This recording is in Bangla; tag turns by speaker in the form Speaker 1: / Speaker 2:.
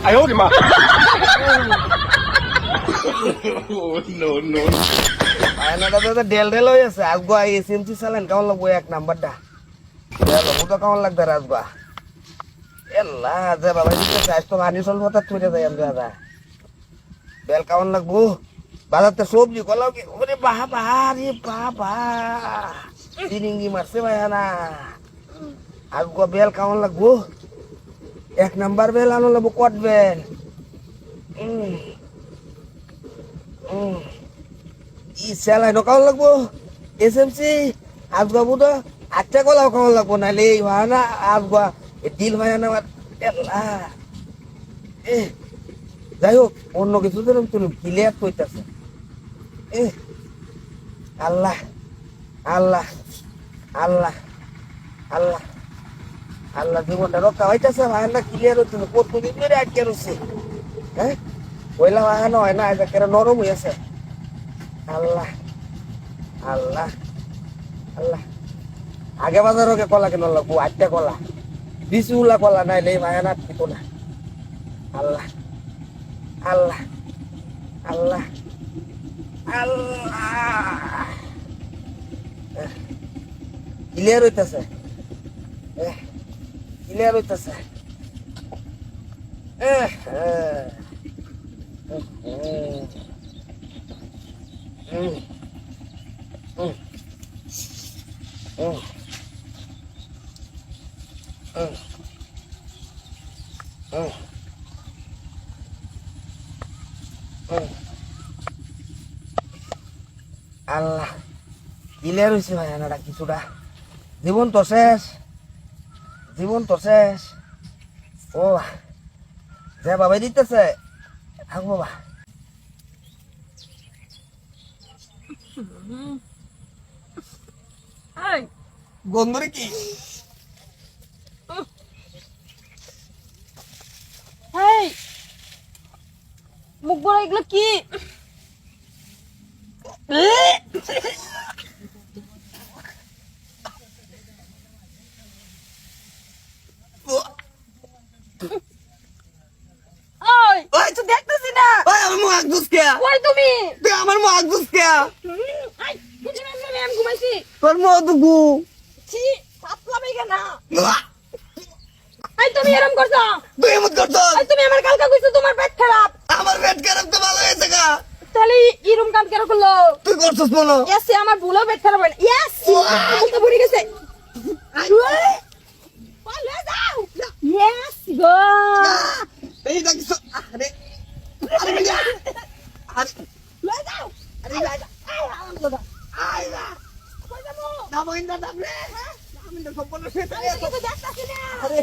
Speaker 1: 哎呦我的妈！No no。দাদা
Speaker 2: ডেল ডেল হয়ে আছে আসবো এসএমসি চালান কেমন লাগবো এক নাম্বারটা তো কেমন লাগবে আসবা এল্লা যে বাবা দিতেছে আজ তো পানি চলবো তার তুলে যাই আমি দাদা বেল কেমন লাগবো বাজারতে সবজি কলাও কি ওরে বাহা বাহা রে বাবা চিরিঙ্গি মারছে ভাই না আসবো বেল কেমন লাগবো এক নাম্বার বেল আনো লাগবো কট বেল ই সেলাই কেমন লাগবো এসএমসি আসবা বুধ আচ্ছা কলাও কেমন লাগবো নাহলে এই ভাই না আসবা দিল ভাই না যাই হোক অন্য কিছু তো তুমি ক্লিয়ার করতেছে আল্লাহ আল্লাহ আল্লাহ আল্লাহ আল্লাহ জীবনটা রক্ষা হইতেছে ভাই না ক্লিয়ার হচ্ছে কতদিন ধরে আটকে রয়েছে হ্যাঁ পয়লা ভাই হয় না এটা কেন নরম হয়েছে আল্লাহ আল্লাহ আল্লাহ আগে বাজার হোক কলা কেন লাগবো আটটা কলা বিশুলা কলা নাই লে ভাই না ঠিক না আল্লাহ আল্লাহ আল্লাহ আল্লাহ ক্লিয়ার হইতেছে ক্লিয়ার হইতেছে আল্লাহ ক্লিয়ার হয়েছে ভাই আনারা কিছুটা জীবন তো শেষ জীবন তো শেষ ও যে বাবা দিতেছে থাক বাবা গন্ধরে কি
Speaker 3: মুখ বড় এগুলো কি
Speaker 2: ওই তো দেখতেছি না ওই আমার মুখ বুঝকে
Speaker 3: কই তুমি
Speaker 2: তুই আমার মুখ বুঝকে
Speaker 3: আই কিছু না আমি ঘুমাইছি
Speaker 2: তোর মুখ দুগু
Speaker 3: ছি সাতলা বেগা না আই তুমি এরকম করছো
Speaker 2: তুই এমন করছ
Speaker 3: আই তুমি আমার কালকা কইছো তোমার পেট খারাপ
Speaker 2: আমার পেট খারাপ তো ভালো হয়েছে গা
Speaker 3: তাহলে এরকম কাম কেন করলো
Speaker 2: তুই করছিস মনে
Speaker 3: ইয়েস আমার ভুলও পেট খারাপ হয় না ইয়েস তো ভরে গেছে পালে যাও ইয়েস গো
Speaker 2: এই দেখিস আরে আরে আরে
Speaker 3: লে যাও
Speaker 2: আরে
Speaker 3: আই আরাম দাদা
Speaker 2: আই না
Speaker 3: কই যাবো
Speaker 2: না বইন্দা দাবলে আমি তো সম্পূর্ণ শেষ
Speaker 3: আমি তো দেখতাছি না
Speaker 2: আরে